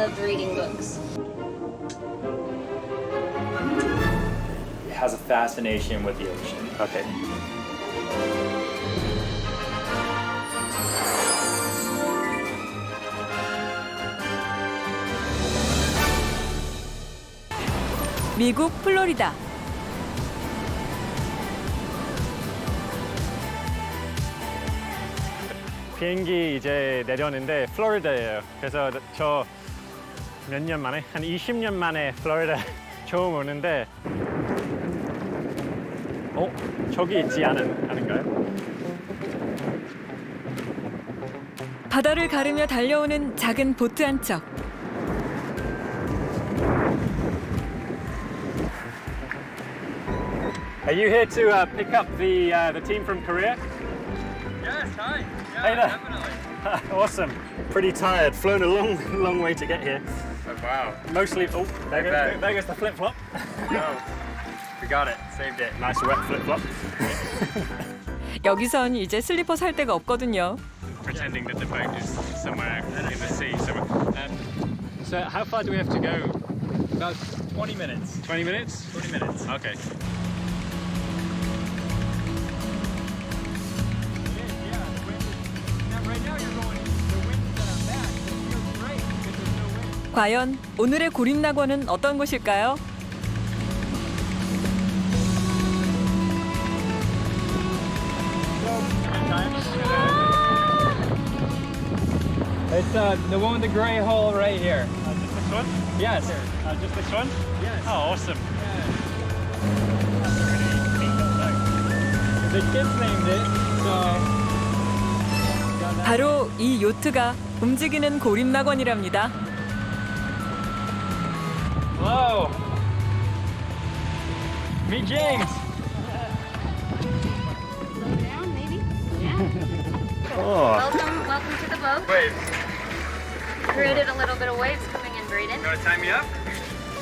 loved reading books. It has a fascination with the ocean. Okay. 미국 플로리다. 비행기 이제 내렸는데 플로리다예요. 그래서 저 몇 년 만에 한 20년 만에 플로리다 처음 오는데 저기 있지 않은가요? 바다를 가르며 달려오는 작은 보트 한 척. Are you here to pick up the team from Korea? Yes, hi. Yeah, Hey there. definitely. Awesome. Pretty tired. Flown a long way to get here. Oh, wow. Mostly. Oh, bet. there goes the flip flop. No. We got it. Saved it. Nice wet flip flop. 여기선 이제 슬리퍼 살 데가 없거든요. Pretending that the boat is somewhere in the sea. So how far do we have to go? About 20 minutes. 20 minutes? 20 minutes. Okay. 과연 오늘의 고립낙원은 어떤 곳일까요? It's the one with the gray hole right here. Just this one? Yes. Just this one? Yes. Oh, awesome. The kids named it, so. 바로 이 요트가 움직이는 고립낙원이랍니다. Hello. Meet James. Slow down, maybe? Yeah. Oh. Welcome to the boat. Wait, Created a little bit of waves coming in, Braden. you want to tie me up?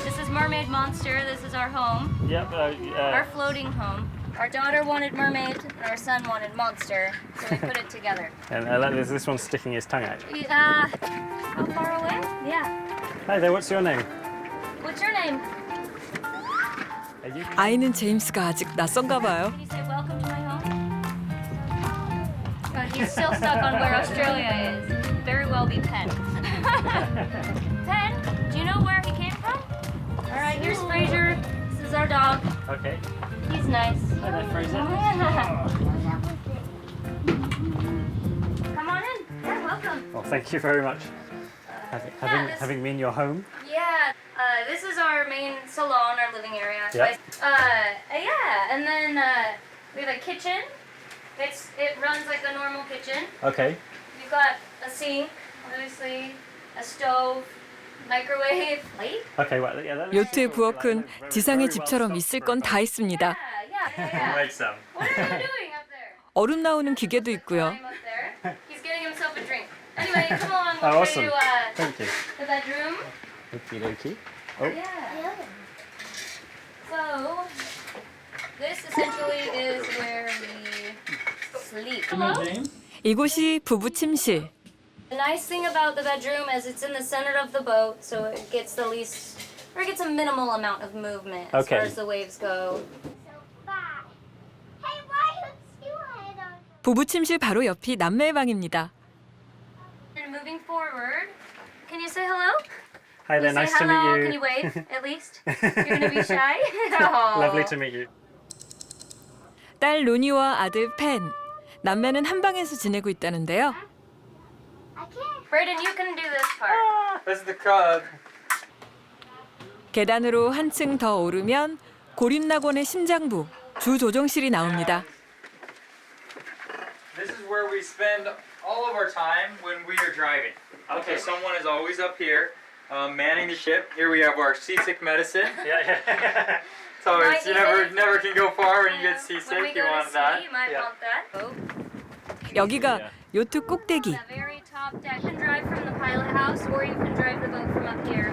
This is Mermaid Monster. This is our home, Yep. our floating home. Our daughter wanted mermaid, and our son wanted monster, so we put it together. And this one's sticking his tongue out. How far away? Yeah. Hi there. What's your name? What's your name? 아이는 제임스가 아직 낯선가 봐요. Can you say welcome to my home? He's still stuck on where Australia is. Very well be Penn. Penn, do you know where he came from? All right, here's Fraser. This is our dog. Okay. He's nice. Hi there, Fraser. Come on in. Yeah, welcome. Well, thank you very much. Having me in your home. Yeah, this is our main salon, our living area. Yeah. Yeah, and then we have a kitchen. It runs like a normal kitchen. Okay. We've got a sink, obviously, a stove, microwave, plate. Okay. Well, yeah. 요트의 부엌은 지상의 집처럼 있을 건 다 있습니다. Yeah. Make some. What are you doing up there? 얼음 나오는 기계도 있고요. Climb up there. He's getting himself a drink. Anyway, come on, Oh, we'll awesome. show you Thank you. the bedroom. Okie dokie. Oh. Yeah. So, this essentially is where we sleep. Hello? James. 이곳이 부부 침실. The nice thing about the bedroom is it's in the center of the boat, so it gets the least, or it gets a minimal amount of movement as Okay. far as the waves go. 부부 침실 바로 옆이 남매의 방입니다. And moving forward, can you say hello? Hi Can there. you say Nice to hello? meet Can you. you wave at least? You're gonna be shy? Aw. Lovely to meet you. 딸 로니와 아들 펜. 남매는 한 방에서 지내고 있다는데요. Braden, you can do this part. This is the crowd. 계단으로 한층 더 오르면 고립낙원의 심장부, 주 조종실이 나옵니다. This is where we spend all of our time when we are driving. Okay, someone is always up here, manning the ship. Here we have our seasick medicine. Yeah. So it's, you Might never can go far when you get When we seasick. go You to want sea, that. you might Yeah. want that. Oh. 여기가 요트 꼭대기. The very top deck. You can drive from the pilot house or you can drive the boat from up here.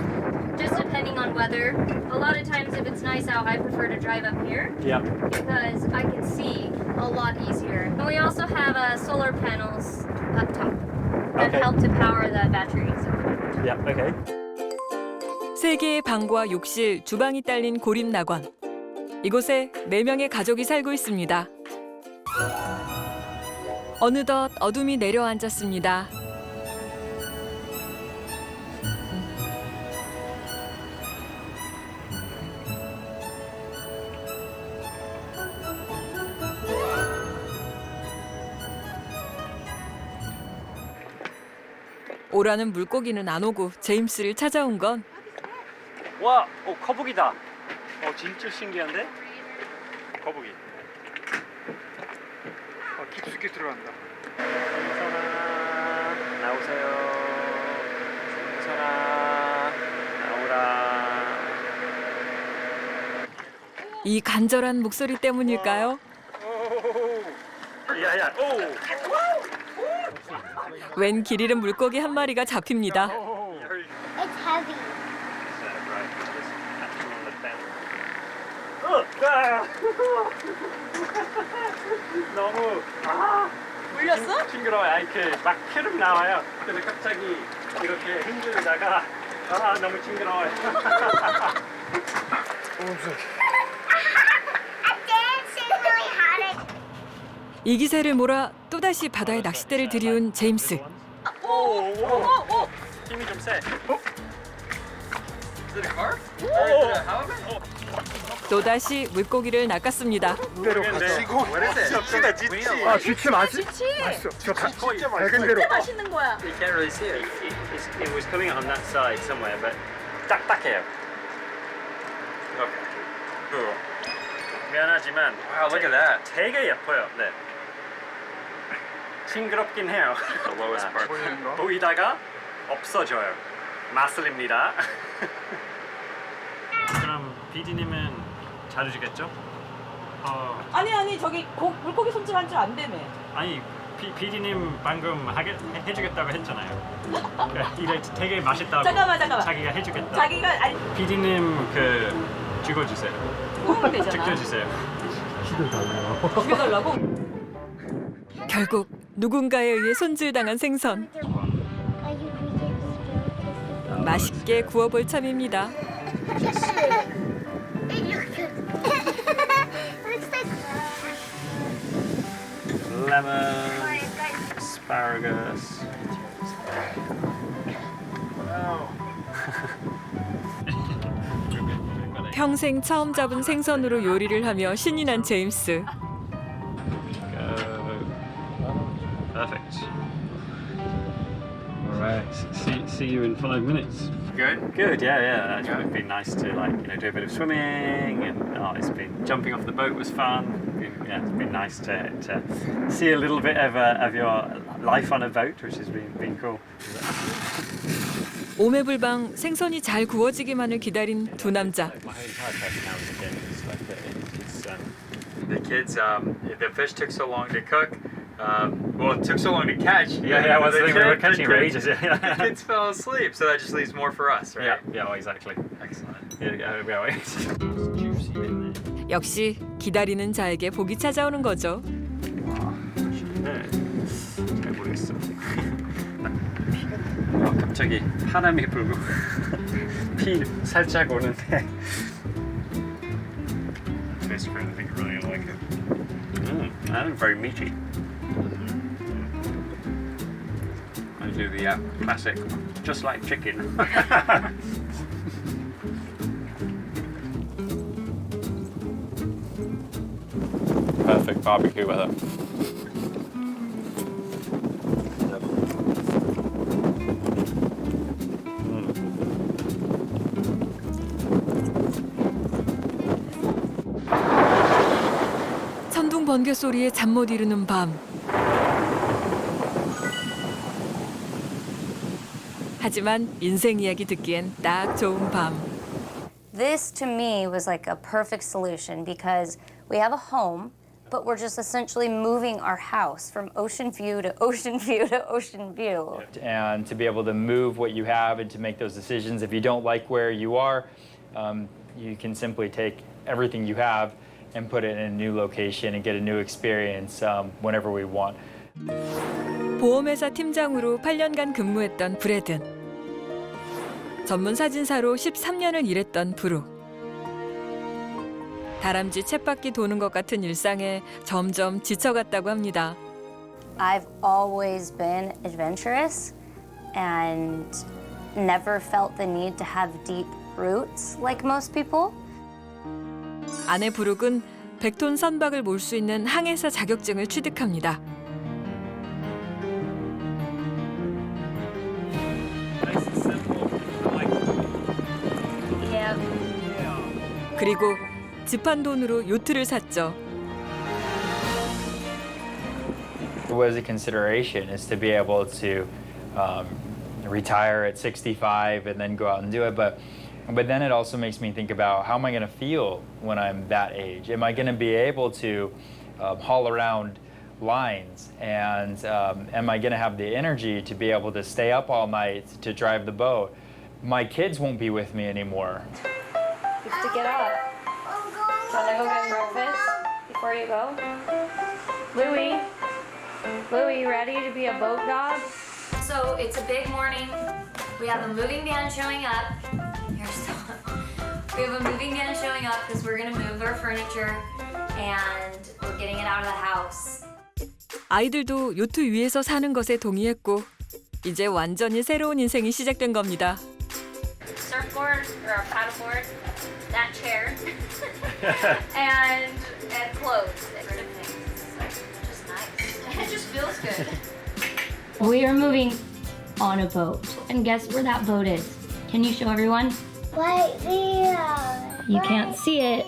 Just depending on weather. A lot of times if it's nice out, I prefer to drive up here Yeah. because I can see a lot easier. And we also have solar panels up top that Okay. help to power the batteries. Yeah. Okay. 3개의 방과 욕실, 주방이 딸린 고립낙원. 이곳에 4명의 가족이 살고 있습니다. 어느덧 어둠이 내려앉았습니다. 오라는 물고기는 안 오고 제임스를 찾아온 건 와, 거북이다. 진짜 신기한데? 거북이. 깊숙이 들어간다. 생선아, 나오세요. 생선아, 나오라. 이 간절한 목소리 때문일까요? 야야, 오. 웬 길 잃은 물고기 한 마리가 잡힙니다. It's heavy. 너무 물렸어? 징그러워요. 이렇게 막 흐름 나와요. 그래서 갑자기 이렇게 흔들다가 너무 징그러워요. 이 기세를 몰아 또다시 바다에 낚싯대를 들이운 제임스. 힘이 좀 세. Is it a carp? Or is it a halibut? 또다시 물고기를 낚았습니다. 대로 가시고. What is it? 쥐치다 We 쥐치. know. 쥐치 맛있어. 저 진짜 밝은 대로. You can't really see it. It was coming on that side somewhere, but 딱딱해요. Okay. Cool. 미안하지만 Wow, look at that. 되게 예뻐요. 네. 징그럽긴 해요. The lowest part. 보이는 거. 보이다가 없어져요. 마술입니다. 그럼 비디님은 잘해주겠죠? 아니 저기 물고기 손질한 줄 안 되매. 아니 비디님 방금 해주겠다고 했잖아요. 이래 되게 맛있다고. 잠깐만. 자기가 해주겠다. 자기가 아니 비디님 죽어주세요. 구우면 되잖아. 지켜주세요. 죽여달라고? 결국 누군가에 의해 손질당한 생선. 맛있게 구워볼 참입니다. Lemon, asparagus. 평생 처음 잡은 생선으로 요리를 하며 신이 난 제임스. Perfect. All right. See you in 5 minutes. Good? Good. Yeah. It's been nice to do a bit of swimming, and it's been jumping off the boat was fun. It's been nice to see a little bit of your life on a boat, which has been cool. 오매불방 생선이 잘 구워지기만을 기다린 두 남자. My entire personality changes. The kids, the fish took so long to cook. Well, it took so long to catch. Yeah. Well, The we were kids- catching for the ages. kids- The kids fell asleep, so that just leaves more for us, right? Yeah. Exactly. Excellent. Yeah. Juicy in there. 역시 기다리는 자에게 복이 찾아오는 거죠. 네, 잘 모르겠어. 갑자기 바람이 불고 피 살짝 오는데. This kind of thing really like it. And very meaty. I do the classic, just like chicken. Perfect barbecue weather. 천둥 번개 소리에 잠 못 이루는 밤. 하지만 인생 이야기 듣기엔 딱 좋은 밤. This to me was like a perfect solution because we have a home, but we're just essentially moving our house from ocean view to ocean view to ocean view. And to be able to move what you have and to make those decisions. If you don't like where you are, you can simply take everything you have and put it in a new location and get a new experience whenever we want. 보험회사 팀장으로 8년간 근무했던 브래든. 전문 사진사로 13년을 일했던 부루. 다람쥐 쳇바퀴 도는 것 같은 일상에 점점 지쳐갔다고 합니다. I've always been adventurous and never felt the need to have deep roots like most people. 아내 부룩은 100톤 선박을 몰 수 있는 항해사 자격증을 취득합니다. 그리고 집한 돈으로 요트를 샀죠. It was a consideration is to be able to retire at 65 and then go out and do it. But then it also makes me think about how am I going to feel when I'm that age? Am I going to be able to haul around lines? And am I going to have the energy to be able to stay up all night to drive the boat? My kids won't be with me anymore. You have to get up. Want to go get breakfast before you go? Louie, you ready to be a boat dog? So it's a big morning. We have a moving van showing up. We have a moving van showing up because we're going to move our furniture and we're getting it out of the house. 아이들도 요트 위에서 사는 것에 동의했고 이제 완전히 새로운 인생이 시작된 겁니다. Surfboard or a paddleboard, that chair, and clothes. Just nice. It just feels good. We are moving on a boat, and guess where that boat is? Can you show everyone? Right there. You can't see it.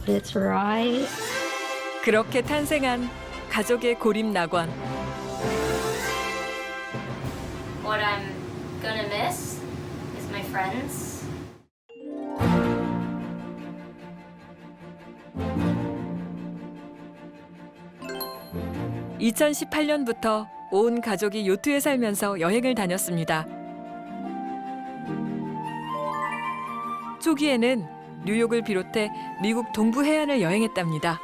It's right. 그렇게 탄생한 가족의 고립낙원. What I'm gonna miss is my friends. 2018년부터 온 가족이 요트에 살면서 여행을 다녔습니다. 초기에는 뉴욕을 비롯해 미국 동부 해안을 여행했답니다.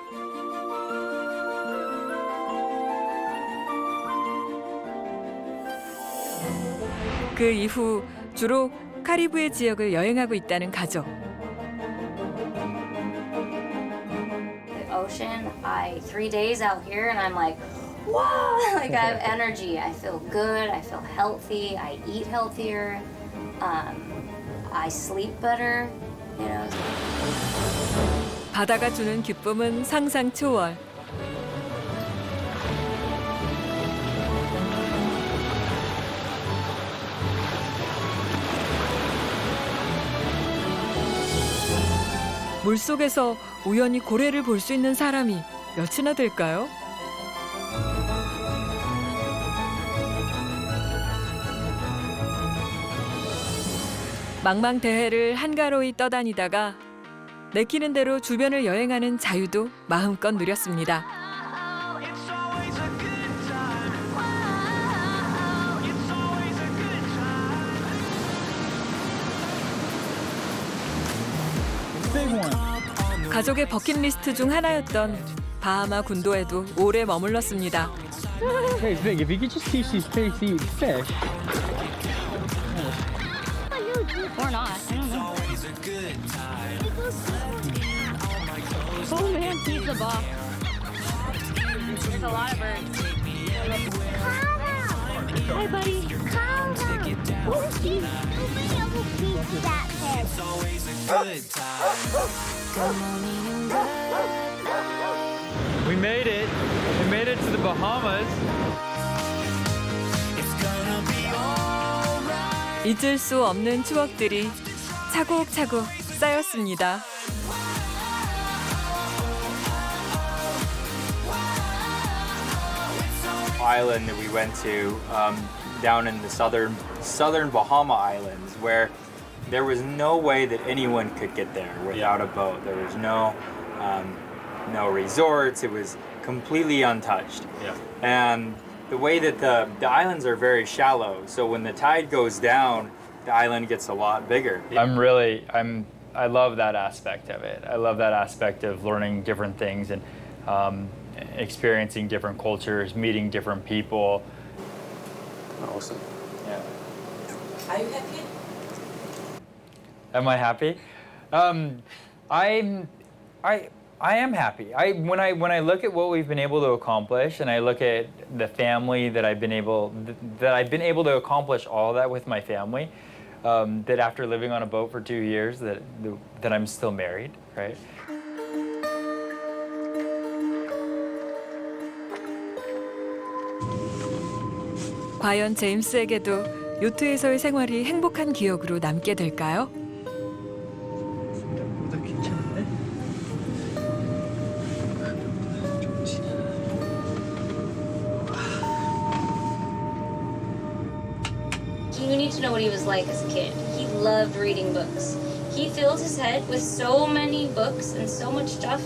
그 이후 주로 카리브해 지역을 여행하고 있다는 가족. The ocean, 3 days out here and I'm like, wow, like I have energy. I feel good. I feel healthy. I eat healthier. I sleep better. You know. 바다가 주는 기쁨은 상상 초월. 물속에서 우연히 고래를 볼 수 있는 사람이 몇이나 될까요? 망망대해를 한가로이 떠다니다가 내키는 대로 주변을 여행하는 자유도 마음껏 누렸습니다. 가족의 버킷리스트 중 하나였던 바하마 군도에도 오래 머물렀습니다. Hey, Vic, if you could just teach these pigs to eat fish. Or not. I don't know. Oh man, he's the boss. There's a lot of birds. Hi, buddy. We made it. We made it to the Bahamas. 잊을 수 없는 추억들이 차곡차곡 쌓였습니다. Island that we went to down in the southern Bahama Islands, where there was no way that anyone could get there without a boat. There was no resorts. It was completely untouched. Yeah. And the way that the islands are very shallow, so when the tide goes down, the island gets a lot bigger. I love that aspect of it. I love that aspect of learning different things and experiencing different cultures, meeting different people. Awesome. Yeah. Are you happy? Am I happy? I am happy. When I look at what we've been able to accomplish, and I look at the family that I've been able to accomplish all that with my family, that after living on a boat for 2 years, that I'm still married, right? 과연 제임스에게도 요트에서의 생활이 행복한 기억으로 남게 될까요? You need to know what he was like as a kid. He loved reading books. He filled his head with so many books and so much stuff.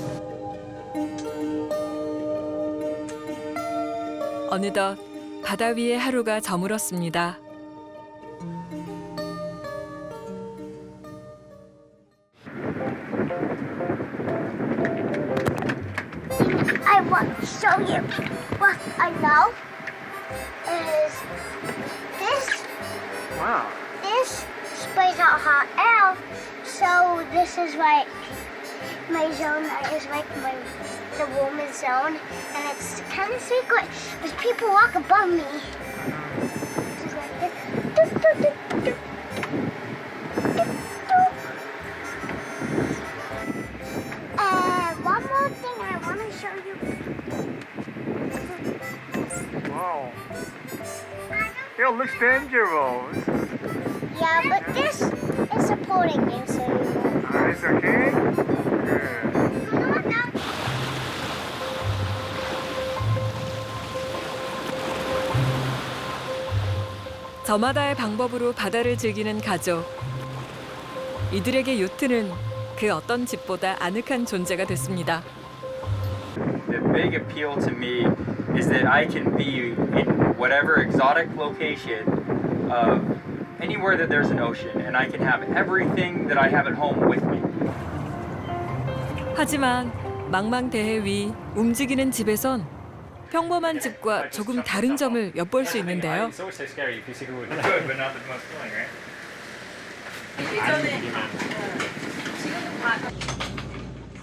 어느덧 바다 위의 하루가 저물었습니다. I want to show you what I know is this. Wow. This sprays out hot air, so this is like my zone. Is like the warmest zone, and it's kind of secret because people walk above me. Just like this. Doop, doop, doop, doop. Doop, doop. And one more thing I want to show you. Wow. It looks dangerous. Yeah, but this is supporting you, so you won't. It's okay? Good. 저마다의 방법으로 바다를 즐기는 가족. 이들에게 요트는 그 어떤 집보다 아늑한 존재가 됐습니다. The big appeal to me is that I can be in whatever exotic location of anywhere that there's an ocean, and I can have everything that I have at home with me. 하지만 망망대해 위 움직이는 집에선 평범한 집과 조금 다른 점을 엿볼 수 있는데요. It's also scary if you see who Good, but not the most thrilling, right?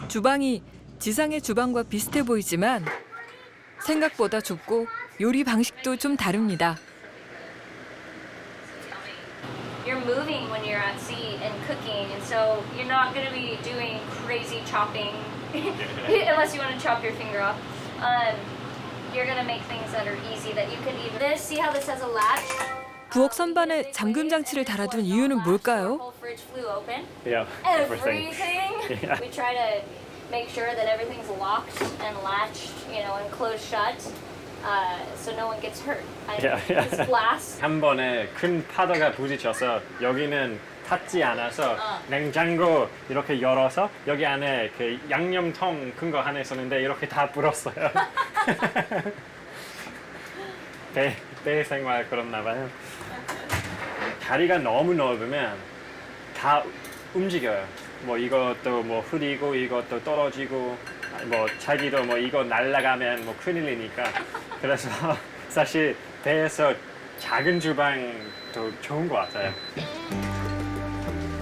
주방이 지상의 주방과 비슷해 보이지만 생각보다 좁고 요리 방식도 좀 다릅니다. You're moving when you're at sea and cooking, and so you're not going to be doing crazy chopping unless you want to chop your finger off. You're going to make things that are easy that you can even. This, see how this has a latch? 부엌 선반에 잠금 장치를 달아둔 이유는 뭘까요? The whole fridge flew open. Yeah, Everything. Yeah. We try to make sure that everything's locked and latched, you know, and closed shut, so no one gets hurt. Yeah. It's glass. 한 번에 큰 파도가 부딪혀서 여기는 닿지 않아서 냉장고 이렇게 열어서 여기 안에 그 양념통 큰 거 하나 있었는데 이렇게 다 불었어요. 배 생활 그렇나 봐요. 다리가 너무 넓으면 다 움직여요. 뭐 이것도 뭐 흐리고 이것도 떨어지고 뭐 자기도 뭐 이거 날아가면 뭐 큰일이니까 그래서 사실 배에서 작은 주방도 좋은 것 같아요.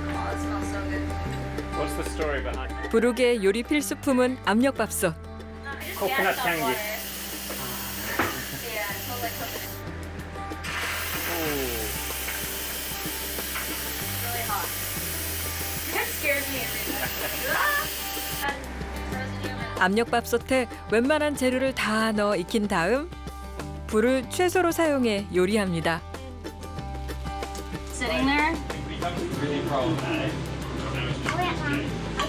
Oh, it smells so good. What's the story behind 부록의 요리 필수품은 압력밥솥. 코코넛 향기? Yeah, it smells like coconut. Really hot. It scares me every time. 압력밥솥에 웬만한 재료를 다 넣어 익힌 다음 불을 최소로 사용해 요리합니다. Sitting there. Becomes really problematic.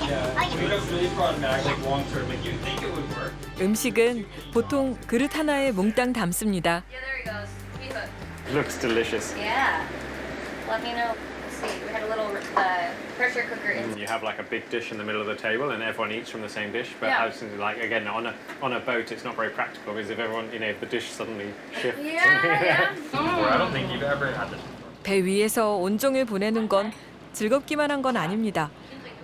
Yeah, it becomes really problematic, like long term. Like you think it would work. 음식은 보통 그릇 하나에 몽땅 담습니다. Yeah, there he goes. He hooked. Looks delicious. Yeah. Let me know. Let's see. We had a little pressure cooker in. You have like a big dish in the middle of the table and everyone eats from the same dish, but Yeah. like again on a boat it's not very practical because if everyone, you know, if the dish suddenly shifts. Yeah. I don't think you've ever had this. 배 위에서 온종일 보내는 건 즐겁기만 한 건 아닙니다.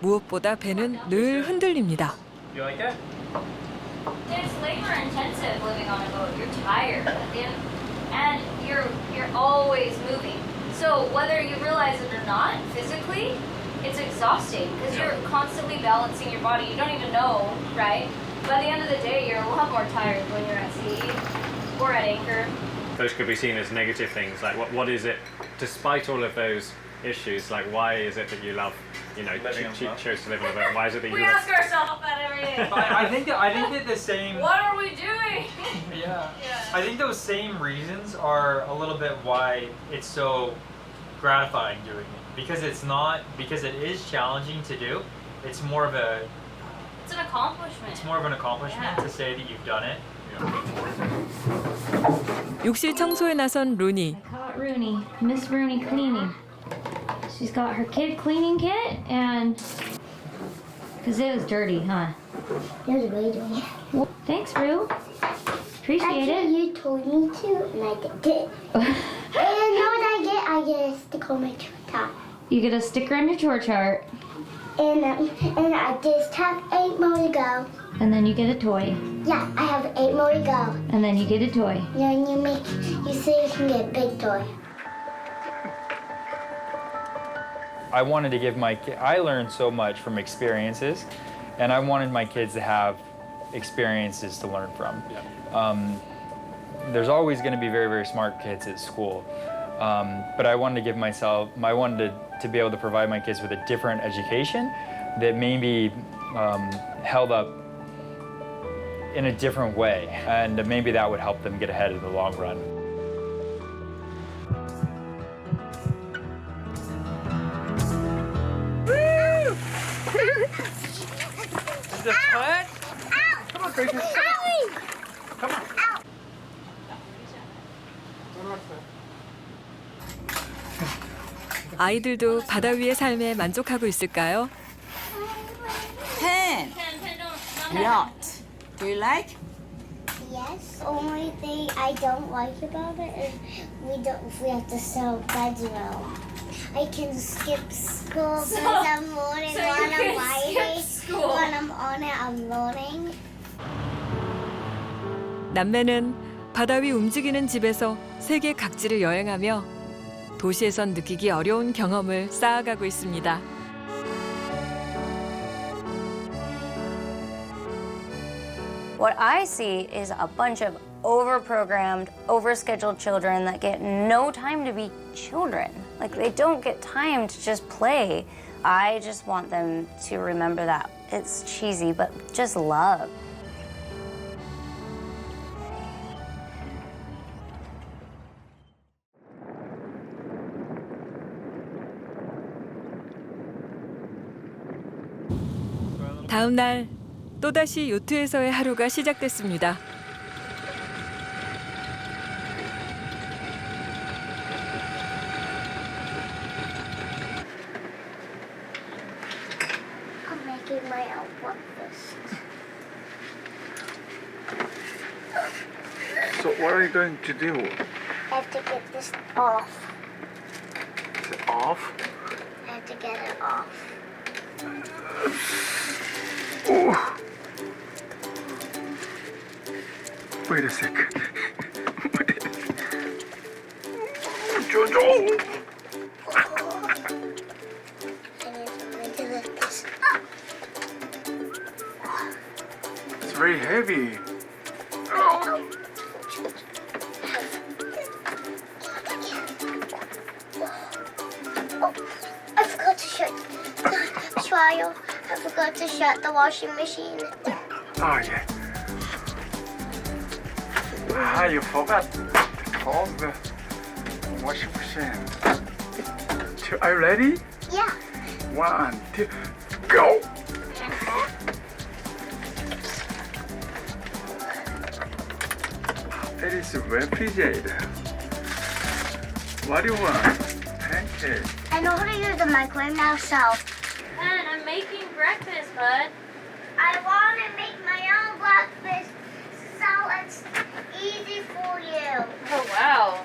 무엇보다 배는 늘 흔들립니다. You like it? It's labor intensive living on a boat. You're tired at the end, and you're always moving. So whether you realize it or not, physically, it's exhausting because you're constantly balancing your body. You don't even know, right? By the end of the day, you're a lot more tired when you're at sea or at anchor. Those could be seen as negative things. Like, what is it, despite all of those issues, like, why is it that you love, chose to live on a boat? Why is it that you We ask ourselves that every day. I think that the same. What are we doing? Yeah. I think those same reasons are a little bit why it's so gratifying doing it. Because it is challenging to do. It's more of an accomplishment. It's more of an accomplishment to say that you've done it. 욕실 청소에 나선 루니. I caught Rooney, Miss Rooney cleaning. She's got her kid cleaning kit and because it was dirty, huh? It was really dirty. Well, thanks, Rue. Appreciate it. You told me to, and I did. And you know what I get a sticker on my chart. You get a sticker on your chore chart. And I just have 8 more to go. And then you get a toy. Yeah, I have 8 more to go. And then you get a toy. Then you say you can get a big toy. I wanted to give I learned so much from experiences, and I wanted my kids to have experiences to learn from. There's always going to be very, very smart kids at school, but I wanted to be able to provide my kids with a different education that maybe held up in a different way, and maybe that would help them get ahead in the long run. Is it flat? Come on, Gracie. Come on. 아이들도 바다 위의 삶에 만족하고 있을까요? 펜. Yacht. Do you like? Yes. Only thing I don't like about it is we have to sell bedroom. I can skip school because I'm loading when I'm riding. When I'm on it, I'm loading. 남매는 바다 위 움직이는 집에서 세계 각지를 여행하며 도시에선 느끼기 어려운 경험을 쌓아가고 있습니다. What I see is a bunch of overprogrammed, overscheduled children that get no time to be children. Like, they don't get time to just play. I just want them to remember that. It's cheesy, but just love. 다음 날 또다시 요트에서의 하루가 시작됐습니다. I'm making my own breakfast. So what are you going to do? I have to get this off. Is it off? I have to get it off. Oh. Wait a sec. Wait. Jojo! I need to lift this up. It's very heavy. I forgot to shut trial. I forgot to shut the washing machine. Oh yeah. Ah, you forgot to close the washing machine. Are you ready? Yeah. 1, 2, go! It is refrigerator. What do you want? Pancake. I know how to use the microwave now, so. And I'm making breakfast, bud. I want to make my own breakfast so it's easy for you. Oh, wow.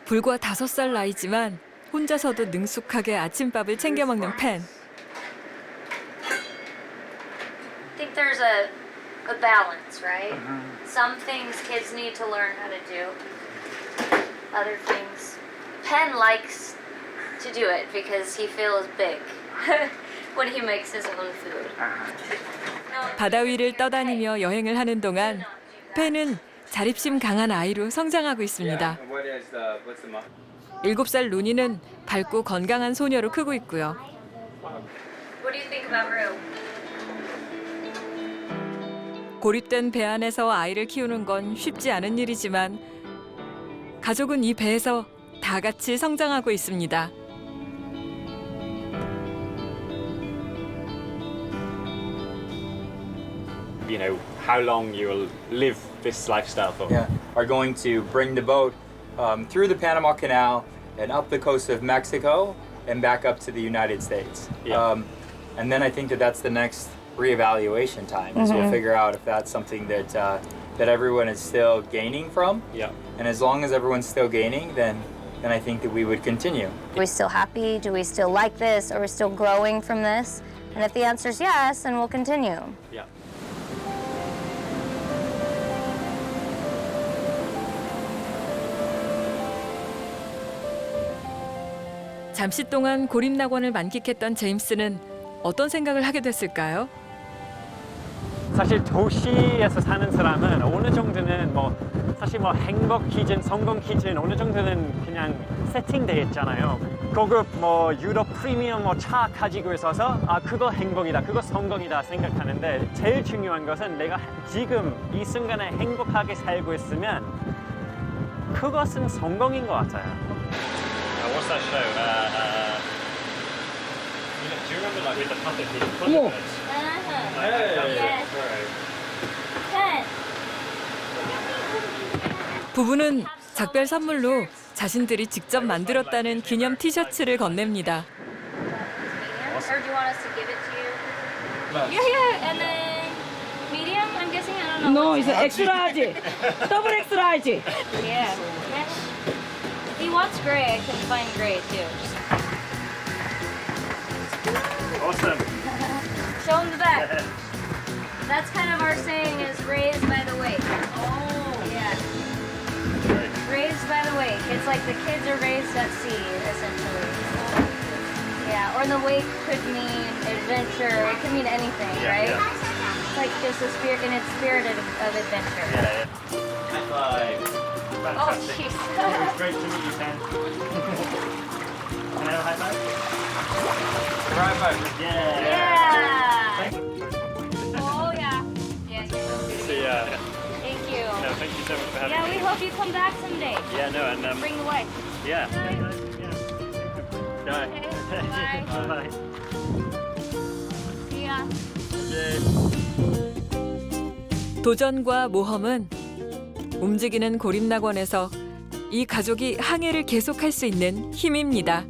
불과 5살 나이지만 혼자서도 능숙하게 아침밥을 챙겨 먹는 팬. I think there's a balance, right? Some things kids need to learn how to do. Other things Pen likes to do it because he feels big when he makes his own food. 바다 위를 떠다니며 여행을 하는 동안 펜은 자립심 강한 아이로 성장하고 있습니다. 7살 루니는 밝고 건강한 소녀로 크고 있고요. What do you think about Rue? 고립된 배 안에서 아이를 키우는 건 쉽지 않은 일이지만 가족은 이 배에서 다 같이 성장하고 있습니다. You know, how long you will live this lifestyle for. Yeah, are going to bring the boat through the Panama Canal and up the coast of Mexico and back up to the United States. Yeah. And then I think that that's the next reevaluation time. Is we'll figure out if that's something that that everyone is still gaining from. Yeah. And as long as everyone's still gaining, then I think that we would continue. Are we still happy? Do we still like this? Are we still growing from this? And if the answer is yes, then we'll continue. Yeah. 잠시 동안 고립낙원을 만끽했던 제임스는 어떤 생각을 하게 됐을까요? 사실 도시에서 사는 사람은 어느 정도는 사실 행복 기준, 성공 기준 어느 정도는 그냥 세팅돼 있잖아요. 고급 유럽 프리미엄 차 가지고 있어서 그거 행복이다, 그거 성공이다 생각하는데 제일 중요한 것은 내가 지금 이 순간에 행복하게 살고 있으면 그것은 성공인 것 같아요. What's that show? Do you remember with the puppet people? Yes. 부부는 작별 선물로 자신들이 직접 만들었다는 기념 티셔츠를 건넵니다. Or do you want us to give it to you? Yeah. And then medium, I'm guessing. I don't know. No, it's extra large. Double extra large. Yeah. If he wants gray, I can find gray too. Awesome. Show him the back. That's kind of our saying is raised by the wake. Oh, yeah. Raised by the wake. It's like the kids are raised at sea, essentially. Yeah, or the wake could mean adventure. It could mean anything, right? It's like just a spirit in its spirit of adventure. Yeah. High five. Oh, Fantastic. jeez. It was great to meet you, Sam. Can I have a high five? High five. Yeah. Oh, yeah. Yes. See ya. Thank you. No, thank you so much for having Yeah, me. we hope you come back someday. Yeah, no, and Bring the wife. yeah. No. Okay, bye. Bye. See ya. 도전과 모험은 움직이는 고립낙원에서 이 가족이 항해를 계속할 수 있는 힘입니다.